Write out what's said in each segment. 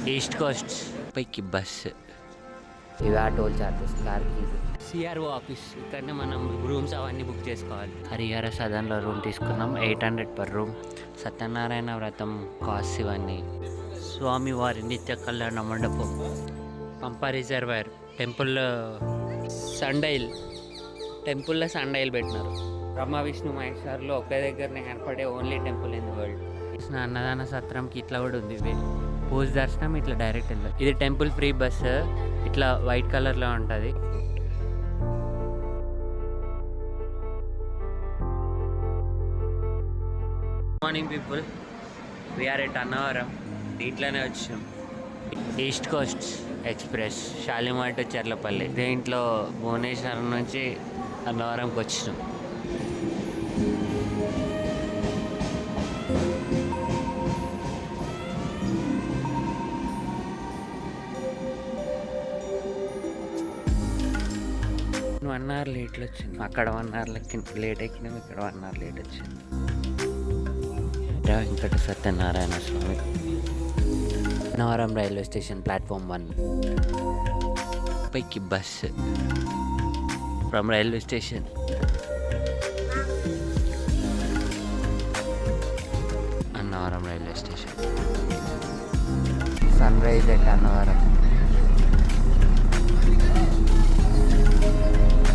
East Coast పైకి bus. ఇవి ఆ టోల్ చార్జెస్ కార్కి. సిఆర్ఓ ఆఫీస్ ఇక్కడనే మనం రూమ్స్ అవన్నీ బుక్ చేసుకోవాలి. హరిహర సదన్లో రూమ్ తీసుకున్నాం, 800 పర్ రూమ్. సత్యనారాయణ వ్రతం కాస్ట్ ఇవన్నీ. స్వామివారి నిత్య కళ్యాణ మండపం, పంప రిజర్వాయర్, టెంపుల్లో సండైల్ పెట్టినారు. బ్రహ్మ విష్ణు మహేశ్వర్లో ఒకే దగ్గరనే ఏర్పడే only temple in the world. అన్నదాన సత్రంకి ఇట్లా కూడా ఉంది. పూజ దర్శనం ఇట్లా డైరెక్ట్ వెళ్ళదు. ఇది టెంపుల్ ఫ్రీ బస్, ఇట్లా వైట్ కలర్లో ఉంటుంది. Morning people, we are at Annavaram. దీంట్లోనే వచ్చాం. East Coast Express, Shalimar to Cherlapalli. దీంట్లో భువనేశ్వరం నుంచి అన్నవరంకి వచ్చినాం. 1 hour లేట్లో వచ్చింది. అక్కడ 1 hour లేట్ ఎక్కినాం, ఇక్కడ 1 hour లేట్ వచ్చింది. Venkata Satyanarayana Swami. Annavaram railway station, platform 1 పైకి bus from railway station. Annavaram railway station. Sunrise at Annavaram.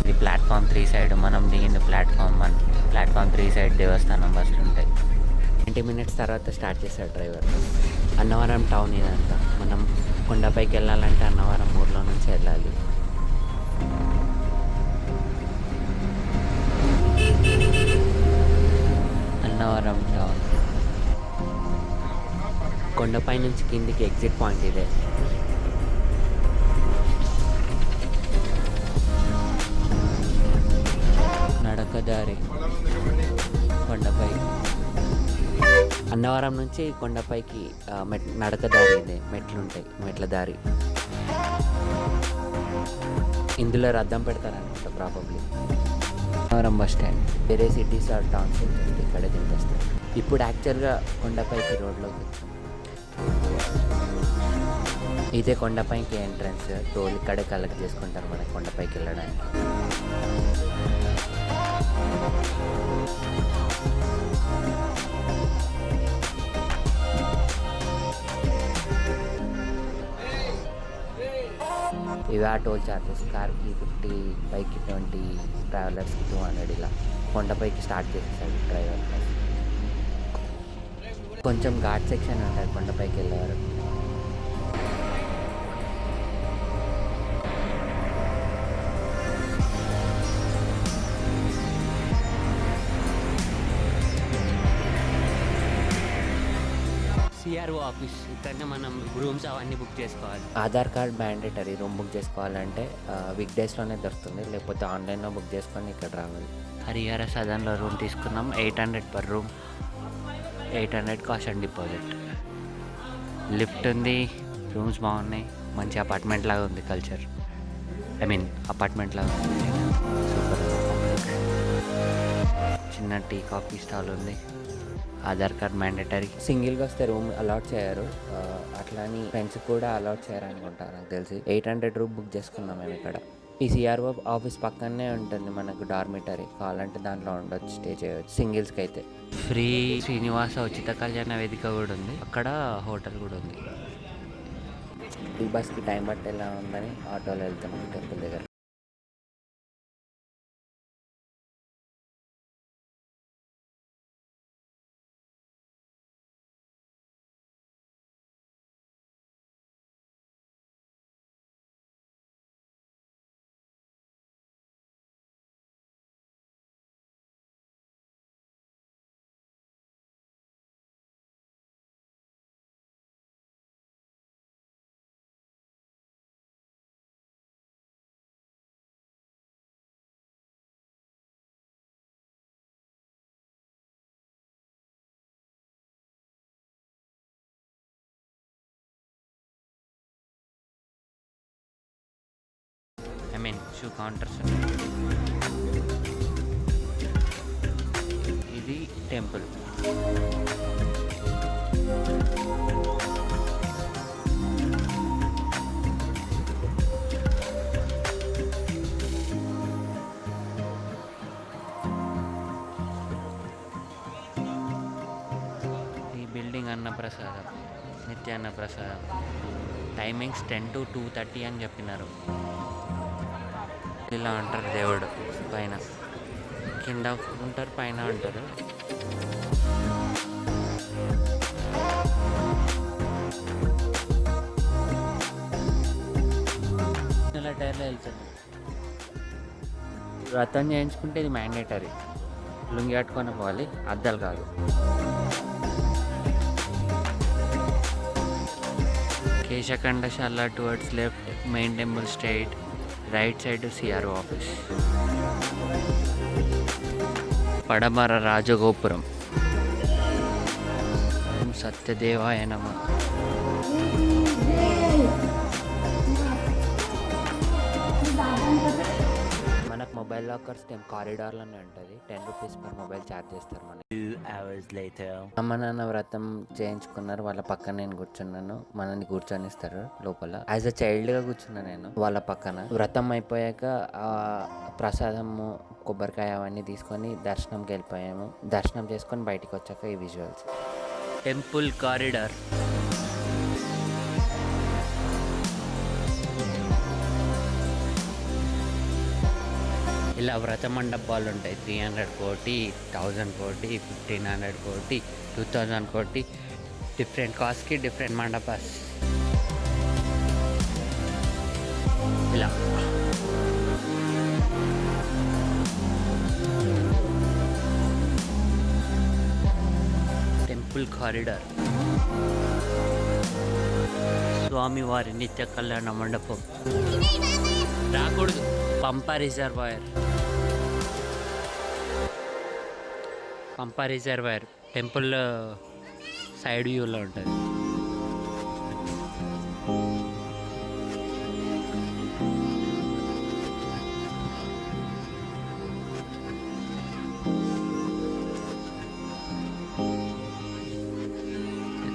ఇది ప్లాట్ఫామ్ 3 సైడ్, మనం దిగింది ప్లాట్ఫామ్ 1. ప్లాట్ఫామ్ 3 సైడ్ దేవస్థానం బస్సులు ఉంటాయి. 20 minutes తర్వాత స్టార్ట్ చేశాడు డ్రైవర్. అన్నవరం టౌన్ ఇదంతా. మనం కొండపైకి వెళ్ళాలంటే అన్నవరం ఊర్లో నుంచి వెళ్ళాలి. అన్నవరం టౌన్. కొండపై నుంచి కిందికి ఎగ్జిట్ పాయింట్ ఇదే. నడకదారి కొండపై. అన్నవరం నుంచి కొండపైకి నడకదారి ఇదే. మెట్లుంటాయి, మెట్ల దారి. ఇందులో రద్దం పెడతారనమాట ప్రాబబ్లీ. Annavaram bus stand. వేరే సిటీస్ ఆర్ టౌన్స్ ఇక్కడే దింపేస్తారు. ఇప్పుడు యాక్చువల్గా కొండపైకి రోడ్లోకి వచ్చాం. ఇదే కొండపైకి ఎంట్రన్స్. టోల్ ఇక్కడే కలెక్ట్ చేసుకుంటారు మనకి కొండపైకి వెళ్ళడానికి. ఇవి ఆ టోల్ చార్జెస్. కార్కి 50, బైక్కి 20, ట్రావెలర్స్కి 200. ఇలా కొండపైకి స్టార్ట్ చేసేసాడు డ్రైవర్. కొంచెం ఘాట్ సెక్షన్ ఉంటుంది కొండపైకి వెళ్ళే వరకు. సిఆర్ఓ ఆఫీస్ ఇక్కడనే మనం రూమ్స్ అవన్నీ బుక్ చేసుకోవాలి. Aadhaar card mandatory. Room book చేసుకోవాలంటే వీక్ డేస్లోనే దొరుకుతుంది, లేకపోతే ఆన్లైన్లో బుక్ చేసుకొని ఇక్కడ రావాలి. హరిహర సదన్లో రూమ్ తీసుకున్నాం, 800 per room. 800 cost and deposit. Lift ఉంది, రూమ్స్ బాగున్నాయి. మంచి అపార్ట్మెంట్ లాగా ఉంది. కల్చర్, అపార్ట్మెంట్ లాగా ఉంది. సూపర్. చిన్న టీ కాఫీ స్టాల్ ఉంది. Aadhaar card mandatory. సింగిల్గా వస్తే రూమ్ అలాట్ చేయరు, అట్లా అని ఫ్రెండ్స్ కూడా అలాట్ చేయరు అనుకుంటా నాకు తెలిసి. 800 రూమ్ బుక్ చేసుకున్నాం మేము ఇక్కడ. ఈ సిఆర్ఓ ఆఫీస్ పక్కనే ఉంటుంది మనకు డార్మిటరీ. కావాలంటే దాంట్లో ఉండొచ్చు, స్టే చేయవచ్చు. సింగిల్స్కి అయితే ఫ్రీ. శ్రీనివాస ఉచిత కళ్యాణ వేదిక కూడా ఉంది. అక్కడ హోటల్ కూడా ఉంది. ఈ బస్కి టైం పట్టేలా ఉందని ఆటోలో వెళ్తాం టెంపుల్ దగ్గర. Shoe counters. ఇది టెంపుల్. ప్రసాదం, నిత్యాన్న ప్రసాదం. టైమింగ్స్ 10 to 2:30 అని చెప్పినారు. ఇలా అంటారు దేవుడు పైన, కింద ఉంటారు, పైన ఉంటారు. ఇలా టైర్లో వెళ్తుంది. వ్రతం చేయించుకుంటే ఇది మ్యాండేటరీ. లుంగి కట్టుకొని పోవాలి, అద్దాలు కాదు. కేశఖండశాల towards left, main temple straight, right side CRO office. పడమర రాజగోపురం. ఓం సత్యదేవాయ నమః. మనకు మొబైల్ లాకర్స్ కారిడార్లోనే ఉంటుంది. 10 రూపీస్ పర్ మొబైల్ ఛార్జ్ చేస్తారు మనకి. 2 hours later. అమ్మ నాన్న వ్రతం చేయించుకున్నారు, వాళ్ళ పక్కన నేను కూర్చున్నాను. మనల్ని కూర్చొనిస్తారు లోపల. యాజ్ అ చైల్డ్గా కూర్చున్నా నేను వాళ్ళ పక్కన. వ్రతం అయిపోయాక ప్రసాదము, కొబ్బరికాయ అవన్నీ తీసుకొని దర్శనంకి వెళ్ళిపోయాము. దర్శనం చేసుకొని బయటికి వచ్చాక ఈ విజువల్స్. Temple corridor. ఇలా వ్రత మండపాలు ఉంటాయి. 300 కోటి, 1000 కోటి, 1500 కోటి, 2000 కోటి. డిఫరెంట్ కాస్ట్కి డిఫరెంట్ మండపాస్. ఇలా టెంపుల్ కారిడార్. స్వామివారి నిత్య కళ్యాణ మండపం. రాకూడదు. పంప రిజర్వాయర్. పంప రిజర్వాయర్ టెంపుల్ సైడ్ వ్యూలో ఉంటుంది.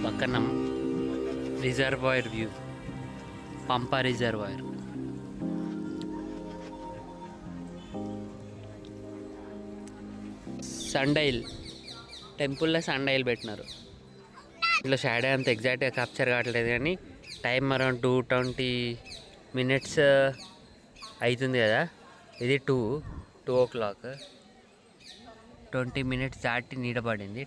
పక్కన రిజర్వాయర్ వ్యూ, పంప రిజర్వాయర్. సండైల్, టెంపుల్లో సండైల్ పెట్టినారు. ఇట్లా షాడో అంత ఎగ్జాక్ట్గా క్యాప్చర్ కావట్లేదు కానీ టైం అరౌండ్ 2:20 minutes అవుతుంది కదా. ఇది 2 o'clock. 20 minutes దాటి నీడబడింది.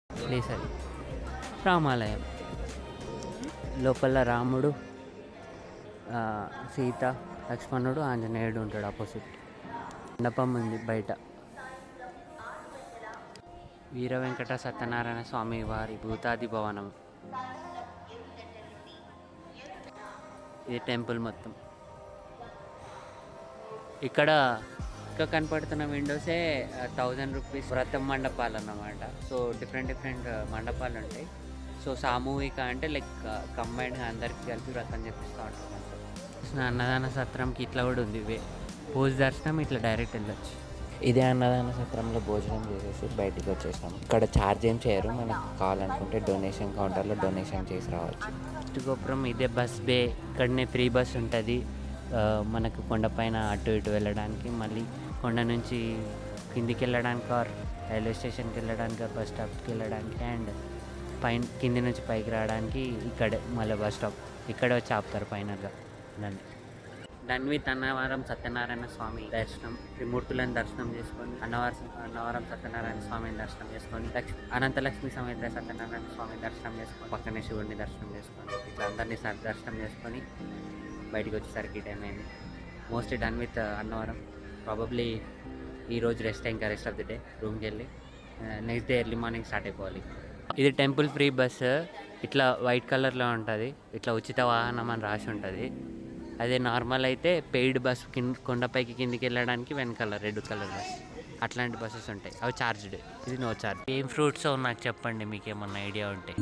ప్లేస్ అది రామాలయం. లోపల రాముడు, సీత, లక్ష్మణుడు, ఆంజనేయుడు ఉంటాడు. ఆపోజిట్ మండపం ఉంది బయట. వీర వెంకట సత్యనారాయణ స్వామి వారి భూతాది భవనం. ఇది టెంపుల్ మొత్తం. ఇక్కడ ఇంకా కనపడుతున్న విండోసే 1000 రూపీస్ వ్రతం మండపాలు అన్నమాట. సో డిఫరెంట్ మండపాలు ఉంటాయి. సో సామూహిక అంటే లైక్ కంబైన్డ్గా అందరికి కలిపి వ్రతం చేపిస్తూ ఉంటారు. అన్నదాన సత్రంకి ఇట్లా కూడా ఉంది. పోస్ట్ దర్శనం ఇట్లా డైరెక్ట్ వెళ్ళొచ్చు. ఇదే అన్నదాన సత్రంలో భోజనం చేసేసి బయటికి వచ్చేసాము. ఇక్కడ ఛార్జ్ ఏం చేయరు, మనకు కావాలనుకుంటే డొనేషన్ కౌంటర్లో డొనేషన్ చేసి రావచ్చు. గోపురం ఇదే బస్ బే. ఇక్కడనే ఫ్రీ బస్ ఉంటుంది మనకు కొండపైన అటు ఇటు వెళ్ళడానికి, మళ్ళీ కొండ నుంచి కిందికి వెళ్ళడానికి, ఆర్ రైల్వే స్టేషన్కి వెళ్ళడానికి, బస్ స్టాప్కి వెళ్ళడానికి, అండ్ కింది నుంచి పైకి రావడానికి ఇక్కడే మళ్ళీ బస్ స్టాప్. ఇక్కడే వచ్చి ఆపుతారు ఫైనల్గా. డన్ విత్ అన్నవరం సత్యనారాయణ స్వామి దర్శనం. త్రిమూర్తులను దర్శనం చేసుకొని అన్నవరం సత్యనారాయణ స్వామిని దర్శనం చేసుకొని, అనంతలక్ష్మి సమేత సత్యనారాయణ స్వామి దర్శనం చేసుకొని, పక్కనే శివుడిని దర్శనం చేసుకొని, ఇట్లా అందరినీ దర్శనం చేసుకొని బయటికి వచ్చేసరికి టైం అయింది. Mostly done with Annavaram. Probably ఈరోజు రెస్ట్, ఇంకా రెస్ట్ ఆఫ్ ది డే రూమ్కి వెళ్ళి next day early morning start అయిపోవాలి. ఇది టెంపుల్ ఫ్రీ బస్. ఇట్లా వైట్ కలర్లో ఉంటుంది. ఇట్లా ఉచిత వాహనం అని రాసి ఉంటుంది. అదే నార్మల్ అయితే పెయిడ్ బస్ కొండపైకి కిందికి వెళ్ళడానికి వెనకాల రెడ్ కలర్ బస్. అట్లాంటి బస్సెస్ ఉంటాయి, అవి చార్జ్డ్. ఇది నో చార్జ్. ఏం ఫ్రూట్స్ నాకు చెప్పండి, మీకు ఏమన్నా ఐడియా ఉంటే.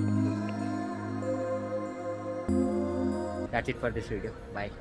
That's it for this video. Bye.